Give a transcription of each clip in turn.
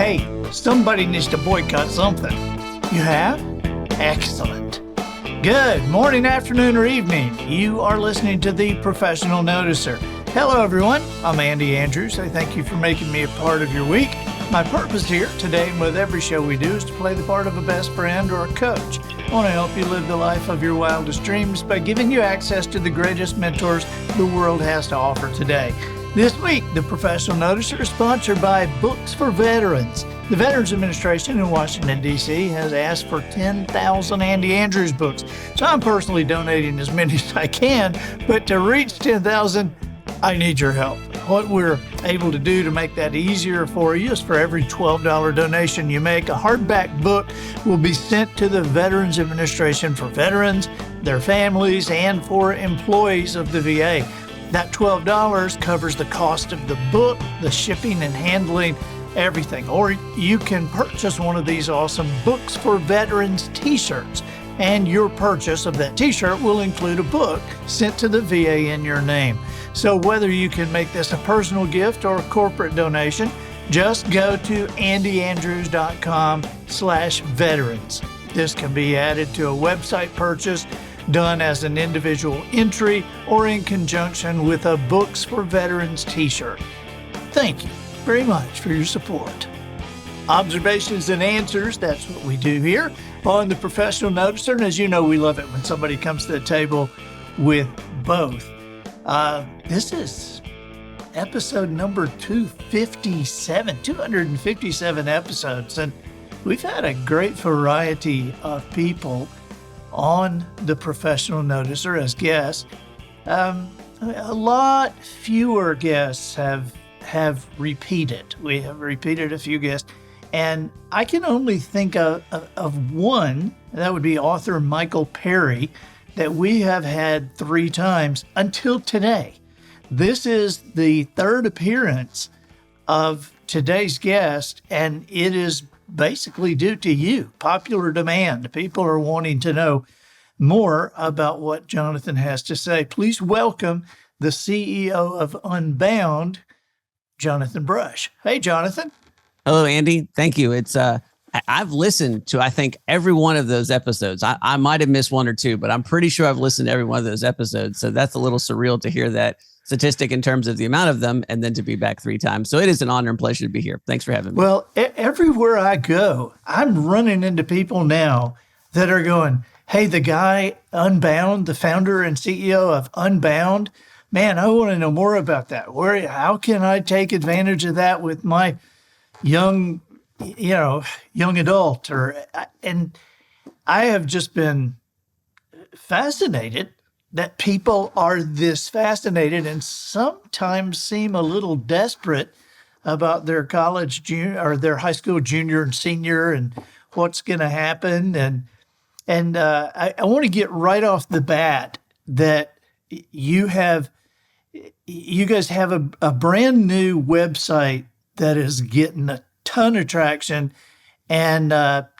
Hey, somebody needs to boycott something. You have? Excellent. Good morning, afternoon, or evening. You are listening to The Professional Noticer. Hello, everyone. I'm Andy Andrews. I thank you for making me a part of your week. My purpose here today and with every show we do is to play the part of a best friend or a coach. I want to help you live the life of your wildest dreams by giving you access to the greatest mentors the world has to offer today. This week, The Professional Noticer is sponsored by Books for Veterans. The Veterans Administration in Washington, D.C. has asked for 10,000 Andy Andrews books. So I'm personally donating as many as I can, but to reach 10,000, I need your help. What we're able to do to make that easier for you is for every $12 donation you make, a hardback book will be sent to the Veterans Administration for veterans, their families, and for employees of the VA. That $12 covers the cost of the book, the shipping and handling, everything. Or you can purchase one of these awesome Books for Veterans t-shirts, and your purchase of that t-shirt will include a book sent to the VA in your name. So whether you can make this a personal gift or a corporate donation, just go to andyandrews.com/veterans. This can be added to a website purchase done as an individual entry or in conjunction with a Books for Veterans t-shirt. Thank you very much for your support. Observations and answers, that's what we do here on The Professional Noticer. And as you know, we love it when somebody comes to the table with both. This is episode number 257 episodes, and we've had a great variety of people on The Professional Noticer as guests. A lot fewer guests have repeated. We have repeated a few guests, and I can only think of one, and that would be author Michael Perry, that we have had 3 times until today. This is the third appearance of today's guest, and it is basically due to you, popular demand. People are wanting to know more about what Jonathan has to say. Please welcome the CEO of Unbound, Jonathan Brush. Hey, Jonathan. Hello, Andy. Thank you. It's I've listened to, I think, every one of those episodes. I might have missed one or two, but I'm pretty sure I've listened to every one of those episodes. So that's a little surreal to hear that statistic in terms of the amount of them, and then to be back 3 times. So it is an honor and pleasure to be here. Thanks for having me. Well, everywhere I go, I'm running into people now that are going, hey, the guy Unbound, the founder and CEO of Unbound, man, I want to know more about that. How can I take advantage of that with my young adult? And I have just been fascinated that people are this fascinated and sometimes seem a little desperate about their college junior or their high school junior and senior and what's going to happen. And I want to get right off the bat that you guys have a brand new website that is getting a ton of traction. And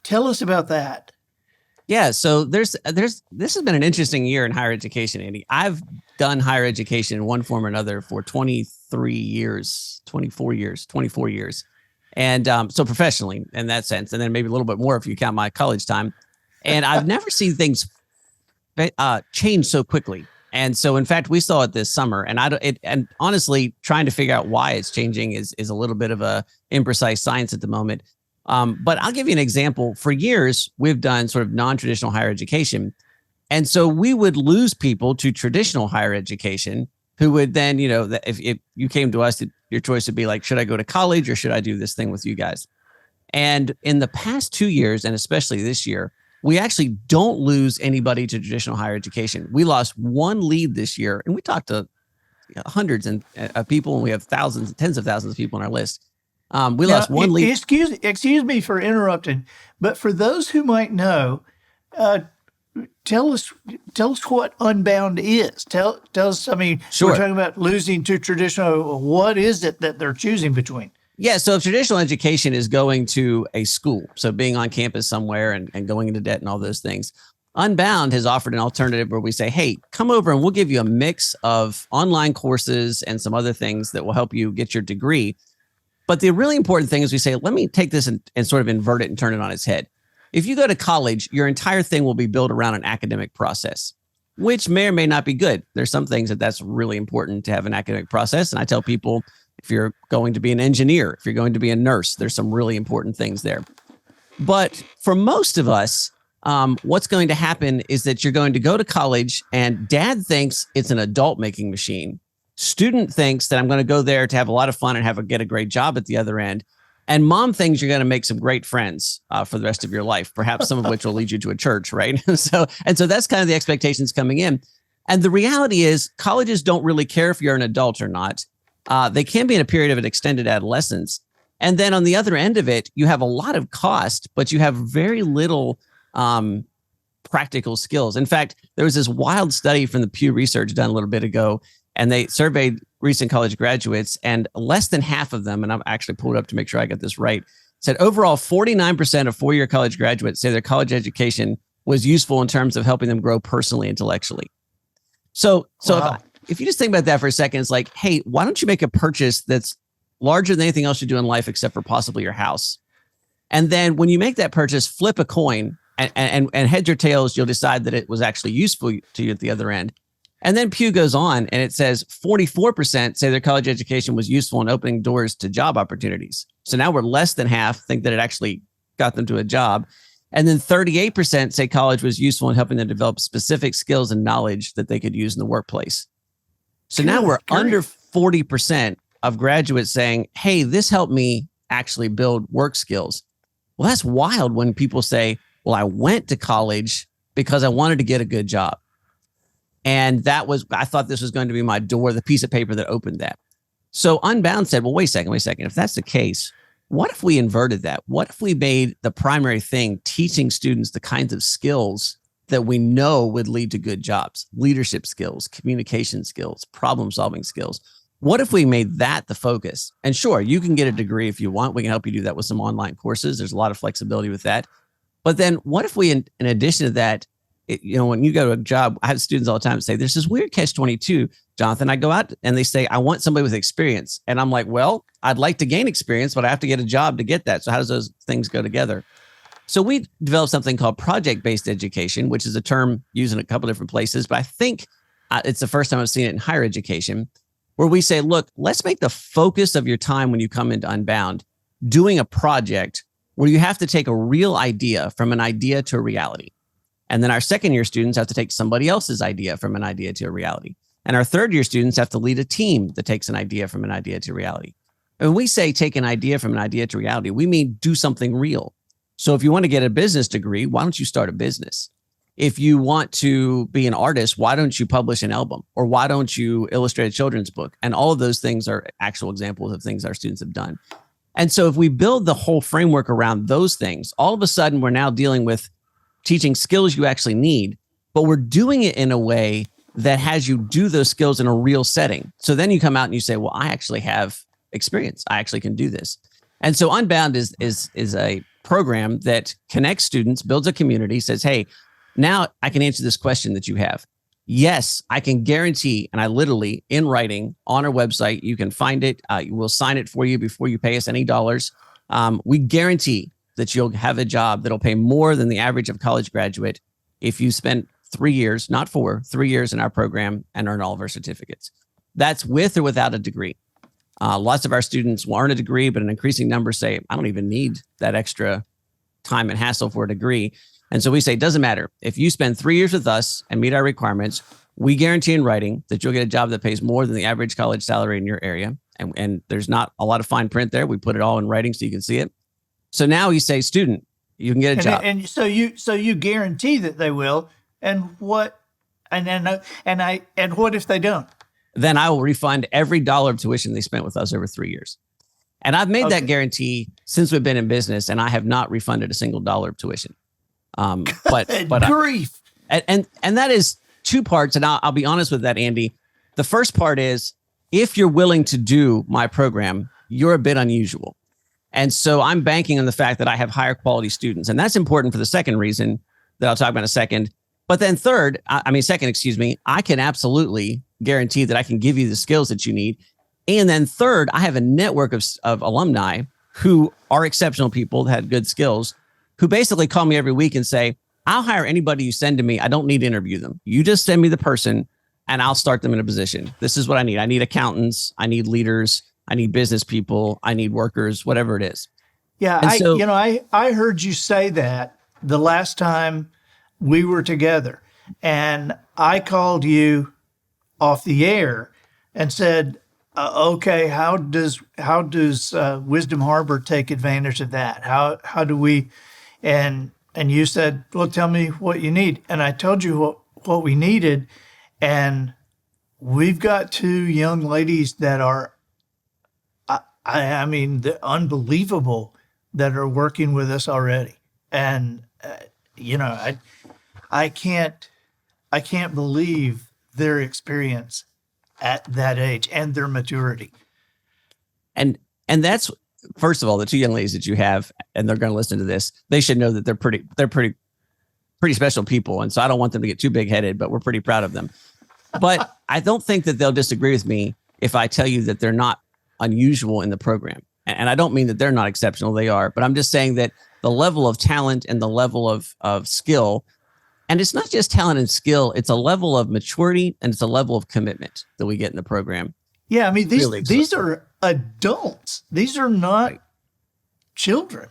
tell us about that. Yeah, so this has been an interesting year in higher education, Andy. I've done higher education in one form or another for 24 years. And so professionally in that sense, and then maybe a little bit more if you count my college time. And I've never seen things change so quickly. And so, in fact, we saw it this summer, and and honestly, trying to figure out why it's changing is a little bit of a imprecise science at the moment. But I'll give you an example. For years, we've done sort of non-traditional higher education. And so we would lose people to traditional higher education who would then, if you came to us, your choice would be like, should I go to college or should I do this thing with you guys? And in the past 2 years, and especially this year, we actually don't lose anybody to traditional higher education. We lost one lead this year, and we talked to hundreds of people, and we have thousands, tens of thousands of people on our list. We lost one lead. Excuse me for interrupting, but for those who might know, tell us what Unbound is. Tell us. I mean, Sure. We're talking about losing to traditional. What is it that they're choosing between? Yeah, so traditional education is going to a school, so being on campus somewhere and going into debt and all those things. Unbound has offered an alternative where we say, hey, come over and we'll give you a mix of online courses and some other things that will help you get your degree. But the really important thing is we say, let me take this and sort of invert it and turn it on its head. If you go to college, your entire thing will be built around an academic process, which may or may not be good. There's some things that's really important to have an academic process. And I tell people, if you're going to be an engineer, if you're going to be a nurse, there's some really important things there. But for most of us, what's going to happen is that you're going to go to college and dad thinks it's an adult making machine. Student thinks that I'm going to go there to have a lot of fun and get a great job at the other end. And mom thinks you're going to make some great friends for the rest of your life, perhaps some of which will lead you to a church, right? So that's kind of the expectations coming in. And the reality is colleges don't really care if you're an adult or not. They can be in a period of an extended adolescence. And then on the other end of it, you have a lot of cost, but you have very little practical skills. In fact, there was this wild study from the Pew Research done a little bit ago, and they surveyed recent college graduates, and less than half of them, and I've actually pulled up to make sure I got this right, said overall 49% of four-year college graduates say their college education was useful in terms of helping them grow personally, intellectually. So wow. If you just think about that for a second, it's like, hey, why don't you make a purchase that's larger than anything else you do in life except for possibly your house? And then when you make that purchase, flip a coin and heads or tails, you'll decide that it was actually useful to you at the other end. And then Pew goes on and it says 44% say their college education was useful in opening doors to job opportunities. So now we're less than half think that it actually got them to a job. And then 38% say college was useful in helping them develop specific skills and knowledge that they could use in the workplace. So now we're under 40% of graduates saying, hey, this helped me actually build work skills. Well, that's wild when people say, well, I went to college because I wanted to get a good job. And I thought this was going to be my door, the piece of paper that opened that. So Unbound said, well, wait a second. If that's the case, what if we inverted that? What if we made the primary thing teaching students the kinds of skills that we know would lead to good jobs, leadership skills, communication skills, problem-solving skills? What if we made that the focus? And sure, you can get a degree if you want. We can help you do that with some online courses. There's a lot of flexibility with that. But then what if we, in addition to that, when you go to a job, I have students all the time say, there's this weird catch-22, Jonathan. I go out and they say, I want somebody with experience. And I'm like, well, I'd like to gain experience, but I have to get a job to get that. So how does those things go together? So we developed something called project-based education, which is a term used in a couple different places, but I think it's the first time I've seen it in higher education, where we say, look, let's make the focus of your time when you come into Unbound doing a project where you have to take a real idea from an idea to a reality. And then our second year students have to take somebody else's idea from an idea to a reality. And our third year students have to lead a team that takes an idea from an idea to reality. And when we say take an idea from an idea to reality, we mean do something real. So if you want to get a business degree, why don't you start a business? If you want to be an artist, why don't you publish an album? Or why don't you illustrate a children's book? And all of those things are actual examples of things our students have done. And so if we build the whole framework around those things, all of a sudden we're now dealing with teaching skills you actually need, but we're doing it in a way that has you do those skills in a real setting. So then you come out and you say, well, I actually have experience. I actually can do this. And so Unbound is a program that connects students, builds a community, says, hey, now I can answer this question that you have. Yes, I can guarantee, and I literally, in writing on our website, you can find it. We'll sign it for you before you pay us any dollars. We guarantee that you'll have a job that'll pay more than the average of college graduate if you spend 3 years, not 4, 3 years in our program and earn all of our certificates. That's with or without a degree. Lots of our students will earn a degree, but an increasing number say, I don't even need that extra time and hassle for a degree. And so we say, it doesn't matter. If you spend 3 years with us and meet our requirements, we guarantee in writing that you'll get a job that pays more than the average college salary in your area. And there's not a lot of fine print there. We put it all in writing so you can see it. So now you say, student, you can get a job. And so you guarantee that they will. And what if they don't? Then I will refund every dollar of tuition they spent with us over 3 years. And I've made that guarantee since we've been in business, and I have not refunded a single dollar of tuition. But grief. And that is two parts. And I'll be honest with that, Andy. The first part is, if you're willing to do my program, you're a bit unusual. And so I'm banking on the fact that I have higher quality students. And that's important for the second reason that I'll talk about in a second. But then second, I can absolutely guarantee that I can give you the skills that you need. And then third, I have a network of alumni who are exceptional people that had good skills, who basically call me every week and say, I'll hire anybody you send to me. I don't need to interview them. You just send me the person and I'll start them in a position. This is what I need. I need accountants. I need leaders. I need business people. I need workers, whatever it is. Yeah, And so, I heard you say that the last time we were together, and I called you off the air and said, "Okay, how does Wisdom Harbor take advantage of that? How do we?" And you said, "Well, tell me what you need," and I told you what we needed, and we've got two young ladies that are, I mean, the unbelievable, that are working with us already. And I can't believe their experience at that age and their maturity. and that's, first of all, the two young ladies that you have, and they're going to listen to this, they should know that they're pretty special people. And so I don't want them to get too big headed, but we're pretty proud of them. But I don't think that they'll disagree with me if I tell you that they're not unusual in the program. And I don't mean that they're not exceptional. They are, but I'm just saying that the level of talent and the level of skill, and it's not just talent and skill, it's a level of maturity and it's a level of commitment that we get in the program. Yeah. I mean, these are adults. These are not children.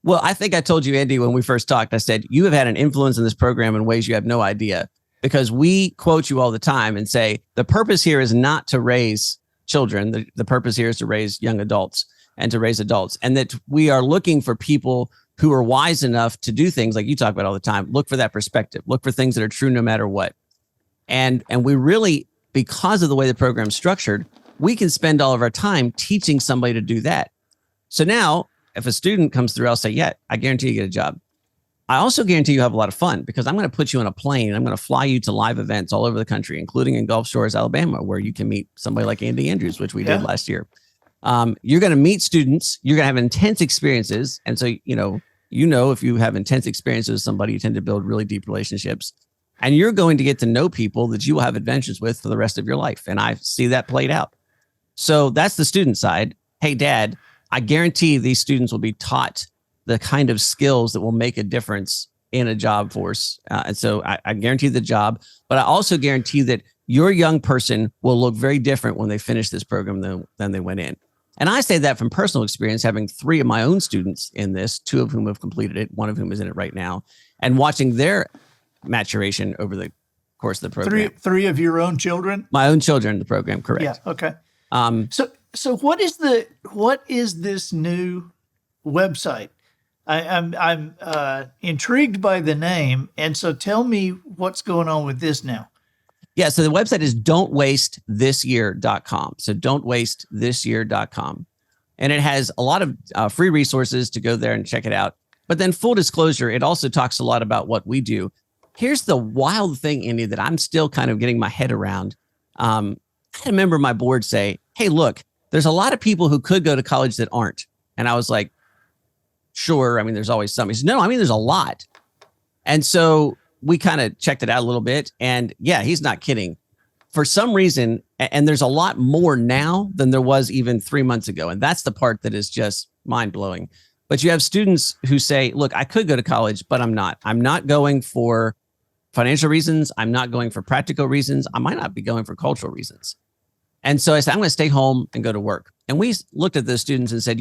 Well, I think I told you, Andy, when we first talked, I said, you have had an influence in this program in ways you have no idea, because we quote you all the time and say, the purpose here is not to raise children. The purpose here is to raise young adults and to raise adults. And that we are looking for people who are wise enough to do things like you talk about all the time. Look for that perspective. Look for things that are true no matter what. And we really, because of the way the program's structured, we can spend all of our time teaching somebody to do that. So now, if a student comes through, I'll say, yeah, I guarantee you get a job. I also guarantee you have a lot of fun, because I'm going to put you on a plane and I'm going to fly you to live events all over the country, including in Gulf Shores, Alabama, where you can meet somebody like Andy Andrews, which we did last year. You're going to meet students. You're going to have intense experiences. And so, if you have intense experiences with somebody, you tend to build really deep relationships. And you're going to get to know people that you will have adventures with for the rest of your life. And I see that played out. So that's the student side. Hey, Dad, I guarantee these students will be taught the kind of skills that will make a difference in a job force. And so I guarantee the job, but I also guarantee that your young person will look very different when they finish this program than they went in. And I say that from personal experience, having 3 of my own students in this, 2 of whom have completed it, 1 of whom is in it right now, and watching their maturation over the course of the program. Three of your own children? My own children in the program, correct. Yeah, okay. So what is this new website? I'm intrigued by the name, and so tell me what's going on with this now. Yeah, so the website is don'twastethisyear.com. So don'twastethisyear.com. And it has a lot of free resources to go there and check it out. But then full disclosure, it also talks a lot about what we do. Here's the wild thing, Andy, that I'm still kind of getting my head around. I had a member of my board say, hey, look, there's a lot of people who could go to college that aren't. And I was like, sure. I mean, there's always some. He said, no, I mean, there's a lot. And so we kind of checked it out a little bit. And yeah, he's not kidding. For some reason, and there's a lot more now than there was even 3 months ago. And that's the part that is just mind blowing. But you have students who say, look, I could go to college, but I'm not. I'm not going for financial reasons. I'm not going for practical reasons. I might not be going for cultural reasons. And so I said, I'm going to stay home and go to work. And we looked at those students and said,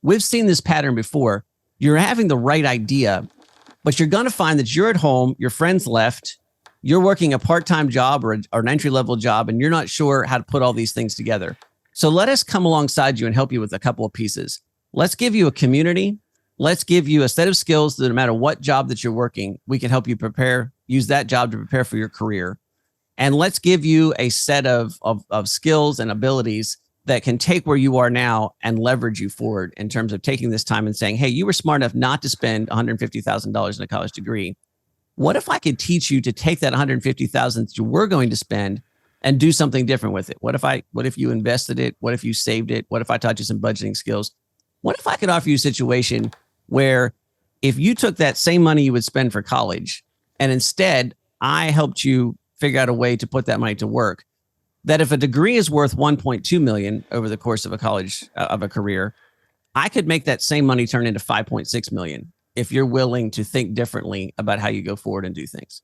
we've seen this pattern before. You're having the right idea, but you're going to find that you're at home, your friends left, you're working a part-time job or an entry-level job, and you're not sure how to put all these things together. So let us come alongside you and help you with a couple of pieces. Let's give you a community. Let's give you a set of skills that no matter what job that you're working, we can help you use that job to prepare for your career. And let's give you a set of skills and abilities that can take where you are now and leverage you forward in terms of taking this time and saying, hey, you were smart enough not to spend $150,000 in a college degree. What if I could teach you to take that $150,000 that you were going to spend and do something different with it? What if you invested it? What if you saved it? What if I taught you some budgeting skills? What if I could offer you a situation where if you took that same money you would spend for college and instead I helped you figure out a way to put that money to work, that if a degree is worth 1.2 million over the course of a career, I could make that same money turn into 5.6 million if you're willing to think differently about how you go forward and do things.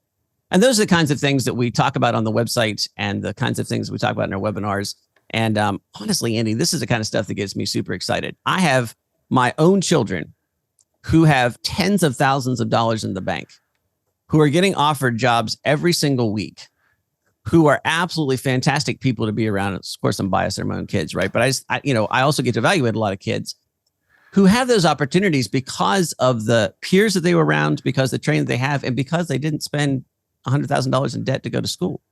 And those are the kinds of things that we talk about on the website and the kinds of things we talk about in our webinars. And honestly, Andy, this is the kind of stuff that gets me super excited. I have my own children who have tens of thousands of dollars in the bank, who are getting offered jobs every single week, who are absolutely fantastic people to be around. Of course, I'm biased, they're my own kids, right? But I also get to evaluate a lot of kids who have those opportunities because of the peers that they were around, because the training they have, and because they didn't spend $100,000 in debt to go to school.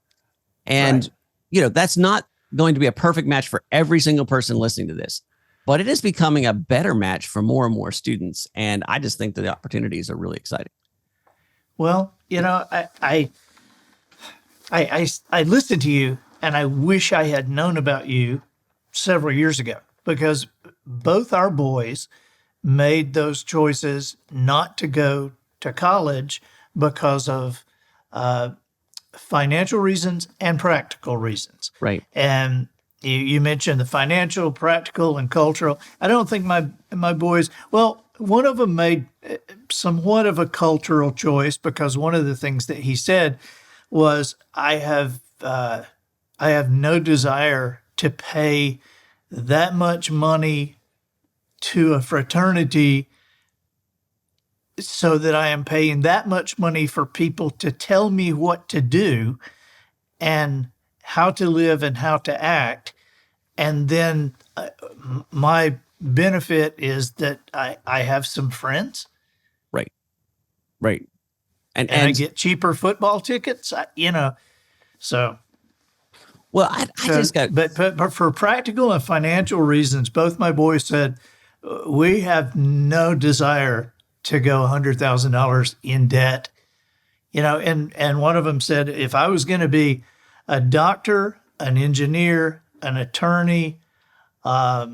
And, that's not going to be a perfect match for every single person listening to this, but it is becoming a better match for more and more students. And I just think that the opportunities are really exciting. Well, I listened to you, and I wish I had known about you several years ago, because both our boys made those choices not to go to college because of financial reasons and practical reasons. Right. And you mentioned the financial, practical, and cultural. I don't think my boys, well, one of them made somewhat of a cultural choice, because one of the things that he said was, I have no desire to pay that much money to a fraternity so that I am paying that much money for people to tell me what to do and how to live and how to act. And then my benefit is that I have some friends. Right. And I get cheaper football tickets, so. Well, I just got. But for practical and financial reasons, both my boys said, we have no desire to go $100,000 in debt. And one of them said, if I was going to be a doctor, an engineer, an attorney, a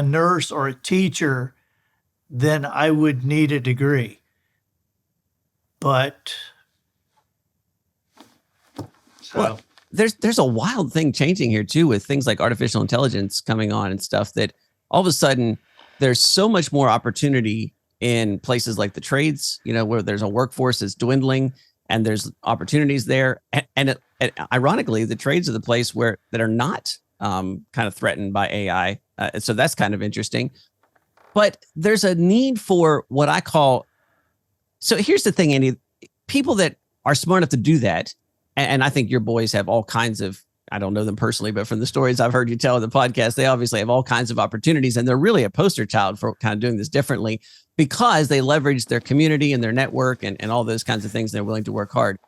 nurse, or a teacher, then I would need a degree. But well, there's a wild thing changing here too, with things like artificial intelligence coming on and stuff, that all of a sudden there's so much more opportunity in places like the trades, where there's a workforce that's dwindling and there's opportunities there. And ironically, the trades are the place that are not kind of threatened by AI. So that's kind of interesting. But there's a need for what I call. So here's the thing, Andy, people that are smart enough to do that. And I think your boys have all kinds of, I don't know them personally, but from the stories I've heard you tell in the podcast, they obviously have all kinds of opportunities, and they're really a poster child for kind of doing this differently, because they leverage their community and their network and all those kinds of things. They're willing to work hard.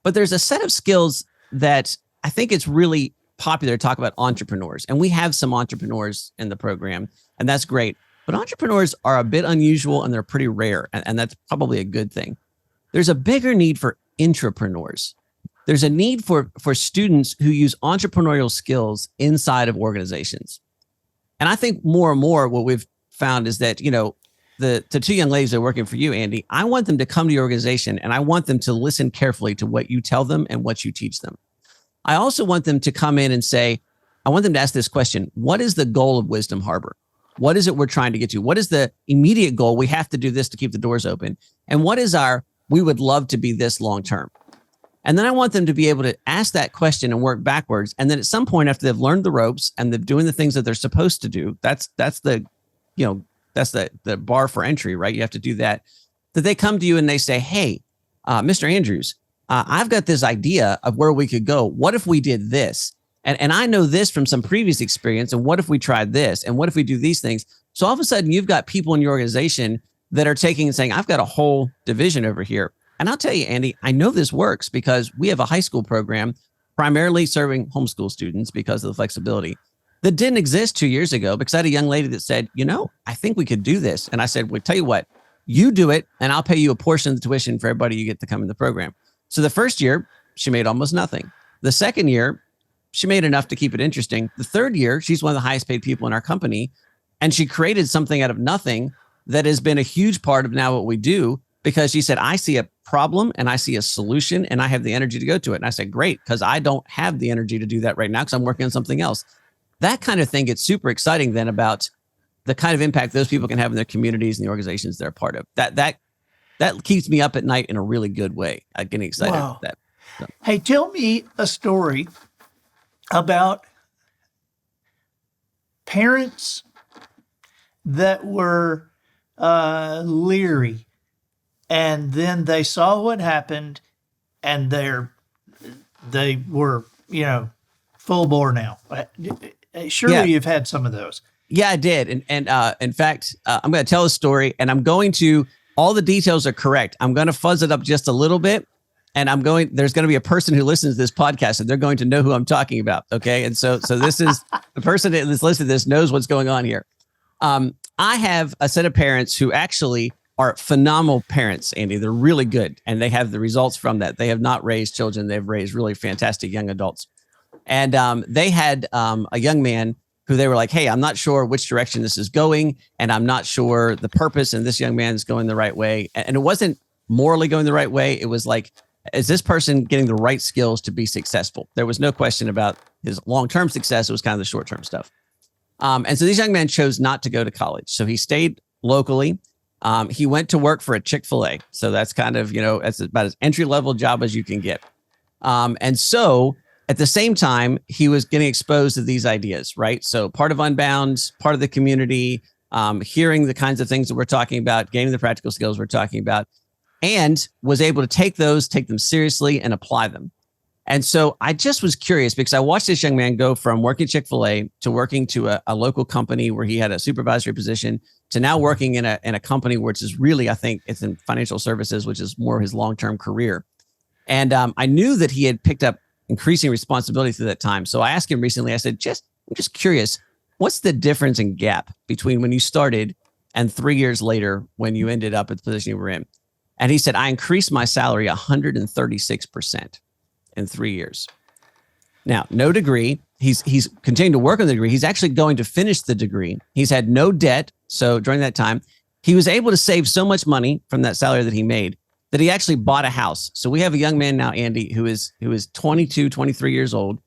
But there's a set of skills that I think it's really popular to talk about entrepreneurs. And we have some entrepreneurs in the program, and that's great. But entrepreneurs are a bit unusual, and they're pretty rare. And that's probably a good thing. There's a bigger need for intrapreneurs. There's a need for students who use entrepreneurial skills inside of organizations. And I think more and more what we've found is that, the two young ladies that are working for you, Andy, I want them to come to your organization, and I want them to listen carefully to what you tell them and what you teach them. I also want them to come in and say, I want them to ask this question: what is the goal of Wisdom Harbor? What is it we're trying to get to? What is the immediate goal? We have to do this to keep the doors open. And what is we would love to be this long term? And then I want them to be able to ask that question and work backwards. And then at some point, after they've learned the ropes and they're doing the things that they're supposed to do, that's the bar for entry, right? You have to do that. That they come to you and they say, hey, Mr. Andrews, I've got this idea of where we could go. What if we did this? And I know this from some previous experience. And what if we tried this? And what if we do these things? So all of a sudden, you've got people in your organization that are taking and saying, I've got a whole division over here. And I'll tell you, Andy, I know this works because we have a high school program primarily serving homeschool students because of the flexibility that didn't exist 2 years ago, because I had a young lady that said, I think we could do this. And I said, well, tell you what, you do it and I'll pay you a portion of the tuition for everybody you get to come in the program. So the first year, she made almost nothing. The second year, she made enough to keep it interesting. The third year, she's one of the highest paid people in our company. And she created something out of nothing that has been a huge part of now what we do, because she said, I see a problem and I see a solution and I have the energy to go to it. And I said, great, because I don't have the energy to do that right now because I'm working on something else. That kind of thing gets super exciting then about the kind of impact those people can have in their communities and the organizations they're a part of. That keeps me up at night in a really good way. I'm getting excited about that. So. Hey, tell me a story about parents that were leery, and then they saw what happened, and they were, full bore now. Surely you've had some of those. Yeah, I did. And in fact, I'm going to tell a story, and all the details are correct. I'm going to fuzz it up just a little bit. And there's going to be a person who listens to this podcast and they're going to know who I'm talking about. Okay. And so this is the person that's listening to this knows what's going on here. I have a set of parents who actually are phenomenal parents, Andy. They're really good. And they have the results from that. They have not raised children. They've raised really fantastic young adults. And they had a young man who they were like, hey, I'm not sure which direction this is going. And I'm not sure the purpose. And this young man is going the right way. And it wasn't morally going the right way. It was like, is this person getting the right skills to be successful? There was no question about his long-term success. It was kind of the short-term stuff. And so these young men chose not to go to college. So he stayed locally. He went to work for a Chick-fil-A. So that's kind of, that's about as entry-level job as you can get. And so at the same time, he was getting exposed to these ideas, right? So part of Unbound, part of the community, hearing the kinds of things that we're talking about, gaining the practical skills we're talking about, and was able to take them seriously and apply them. And so I just was curious because I watched this young man go from working Chick-fil-A to working to a local company where he had a supervisory position to now working in a company which is really, I think it's in financial services, which is more his long-term career. And I knew that he had picked up increasing responsibility through that time. So I asked him recently, I said, I'm just curious, what's the difference in gap between when you started and 3 years later when you ended up at the position you were in? And he said, I increased my salary 136% in 3 years. Now, no degree. He's continuing to work on the degree. He's actually going to finish the degree. He's had no debt. So during that time, he was able to save so much money from that salary that he made that he actually bought a house. So we have a young man now, Andy, who is 22, 23 years old.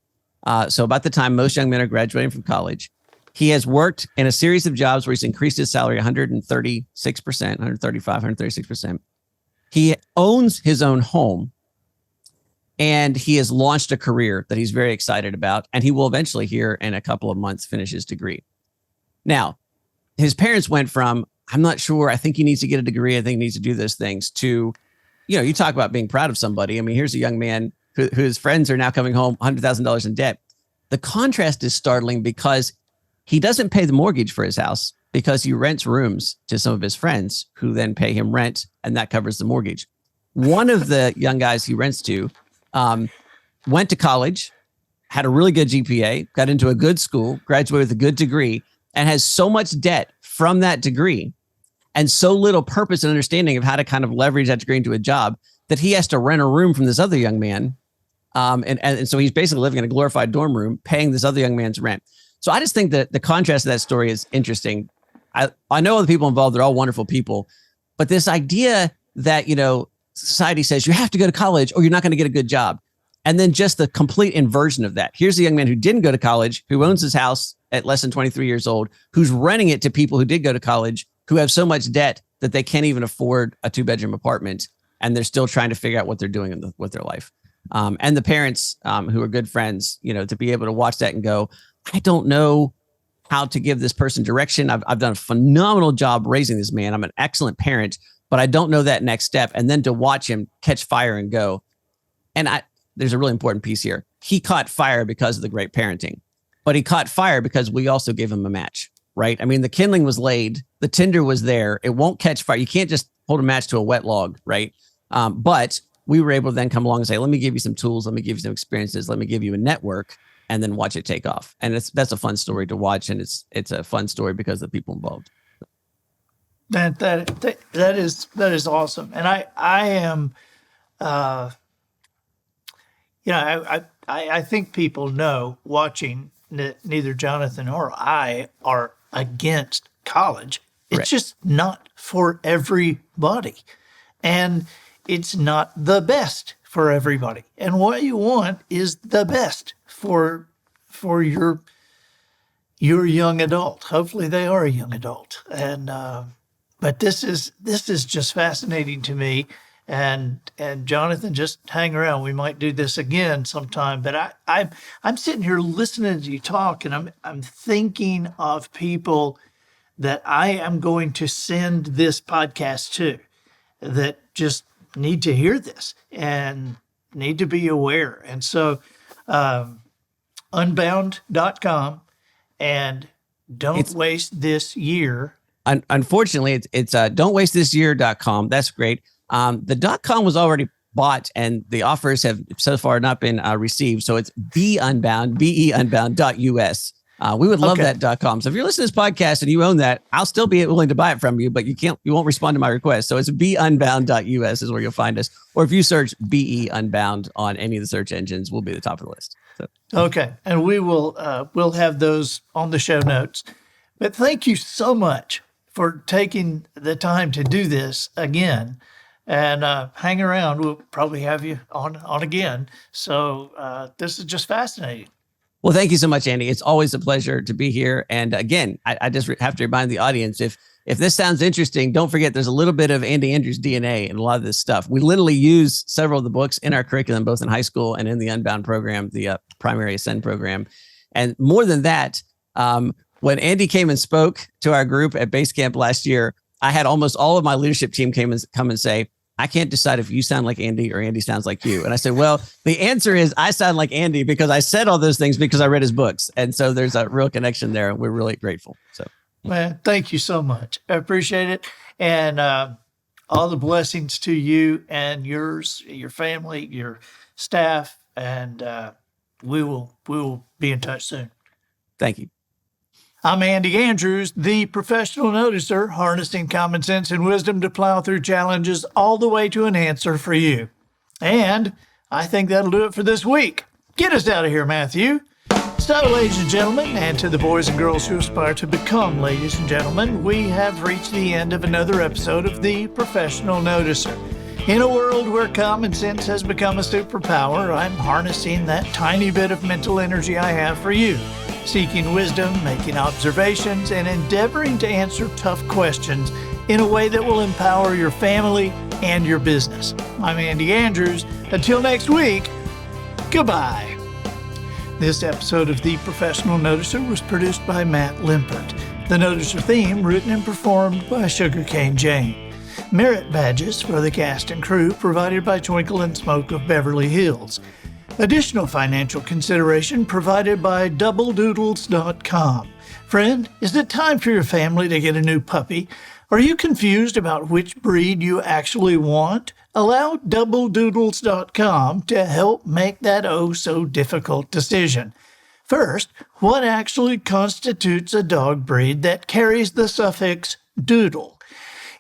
So about the time most young men are graduating from college. He has worked in a series of jobs where he's increased his salary 136%, 135, 136%. He owns his own home, and he has launched a career that he's very excited about, and he will eventually here in a couple of months finish his degree. Now, his parents went from, I'm not sure, I think he needs to get a degree, I think he needs to do those things, to, you talk about being proud of somebody. I mean, here's a young man whose friends are now coming home $100,000 in debt. The contrast is startling because he doesn't pay the mortgage for his house because he rents rooms to some of his friends who then pay him rent, and that covers the mortgage. One of the young guys he rents to went to college, had a really good GPA, got into a good school, graduated with a good degree, and has so much debt from that degree and so little purpose and understanding of how to kind of leverage that degree into a job that he has to rent a room from this other young man. And so he's basically living in a glorified dorm room, paying this other young man's rent. So I just think that the contrast of that story is interesting. I know all the people involved, they're all wonderful people, but this idea that, society says you have to go to college or you're not going to get a good job. And then just the complete inversion of that. Here's a young man who didn't go to college, who owns his house at less than 23 years old, who's renting it to people who did go to college, who have so much debt that they can't even afford a 2-bedroom apartment. And they're still trying to figure out what they're doing with their life. And the parents who are good friends, to be able to watch that and go, I don't know how to give this person direction. I've done a phenomenal job raising this man. I'm an excellent parent, but I don't know that next step. And then to watch him catch fire and go. And there's a really important piece here. He caught fire because of the great parenting, but he caught fire because we also gave him a match, right? I mean, the kindling was laid, the tinder was there. It won't catch fire. You can't just hold a match to a wet log, right? But we were able to then come along and say, let me give you some tools. Let me give you some experiences. Let me give you a network, and then watch it take off. And that's a fun story to watch. And it's a fun story because of the people involved. That is awesome. And I am, I think people know watching that neither Jonathan or I are against college. It's Right. just not for everybody. and it's not the best for everybody. And what you want is the best for your young adult. Hopefully they are a young adult. And but this is just fascinating to me. And Jonathan, just hang around. We might do this again sometime. But I'm sitting here listening to you talk, and I'm thinking of people that I am going to send this podcast to that just need to hear this and need to be aware. And so unbound.com, and don't waste this year. Unfortunately, it's don'twastethisyear.com. That's great. The .com was already bought, and the offers have so far not been received. So it's beunbound.us. We would love that .com. So if you're listening to this podcast and you own that, I'll still be willing to buy it from you, but you won't respond to my request. So it's beunbound.us is where you'll find us. Or if you search BE Unbound on any of the search engines, we'll be at the top of the list. So. Okay. And we will, we'll have those on the show notes. But thank you so much for taking the time to do this again. And hang around. We'll probably have you on again. So this is just fascinating. Well, thank you so much, Andy. It's always a pleasure to be here. And again, I just have to remind the audience, if this sounds interesting, don't forget there's a little bit of Andy Andrews DNA in a lot of this stuff. We literally use several of the books in our curriculum, both in high school and in the Unbound program, the primary Ascend program. And more than that, when Andy came and spoke to our group at base camp last year, I had almost all of my leadership team come and say, I can't decide if you sound like Andy or Andy sounds like you. And I said, well, the answer is I sound like Andy because I said all those things because I read his books. And so there's a real connection there. And we're really grateful. So, man, thank you so much. I appreciate it. And all the blessings to you and yours, your family, your staff. And we will be in touch soon. Thank you. I'm Andy Andrews, the professional noticer, harnessing common sense and wisdom to plow through challenges all the way to an answer for you. And I think that'll do it for this week. Get us out of here, Matthew. So, ladies and gentlemen, and to the boys and girls who aspire to become ladies and gentlemen, we have reached the end of another episode of the Professional Noticer. In a world where common sense has become a superpower, I'm harnessing that tiny bit of mental energy I have for you, seeking wisdom, making observations, and endeavoring to answer tough questions in a way that will empower your family and your business. I'm Andy Andrews. Until next week, goodbye. This episode of The Professional Noticer was produced by Matt Limpert. The Noticer theme written and performed by Sugarcane Jane. Merit badges for the cast and crew provided by Twinkle and Smoke of Beverly Hills. Additional financial consideration provided by doubledoodles.com. Friend, is it time for your family to get a new puppy? Are you confused about which breed you actually want? Allow doubledoodles.com to help make that so difficult decision. First, what actually constitutes a dog breed that carries the suffix doodle?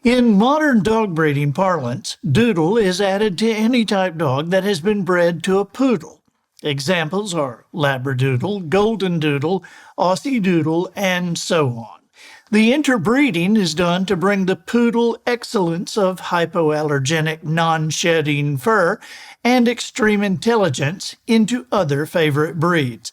In modern dog breeding parlance, doodle is added to any type dog that has been bred to a poodle. Examples are Labradoodle, Golden Doodle, Aussie Doodle, and so on. The interbreeding is done to bring the poodle excellence of hypoallergenic non-shedding fur and extreme intelligence into other favorite breeds.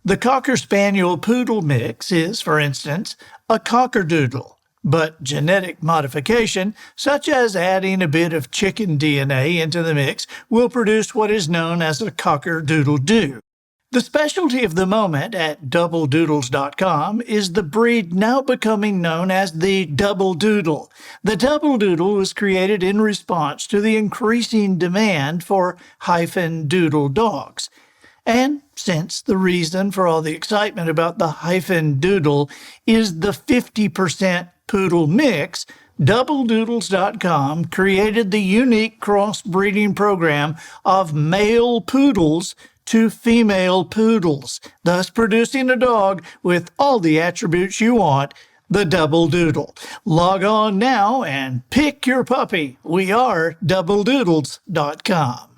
The Cocker Spaniel Poodle mix is, for instance, a Cockerdoodle. But genetic modification, such as adding a bit of chicken DNA into the mix, will produce what is known as a Cocker-Doodle-Doo. The specialty of the moment at doubledoodles.com is the breed now becoming known as the Double Doodle. The Double Doodle was created in response to the increasing demand for hyphen doodle dogs. And since the reason for all the excitement about the hyphen doodle is the 50% poodle mix, doubledoodles.com created the unique crossbreeding program of male poodles to female poodles, thus producing a dog with all the attributes you want, the Double Doodle. Log on now and pick your puppy. We are doubledoodles.com.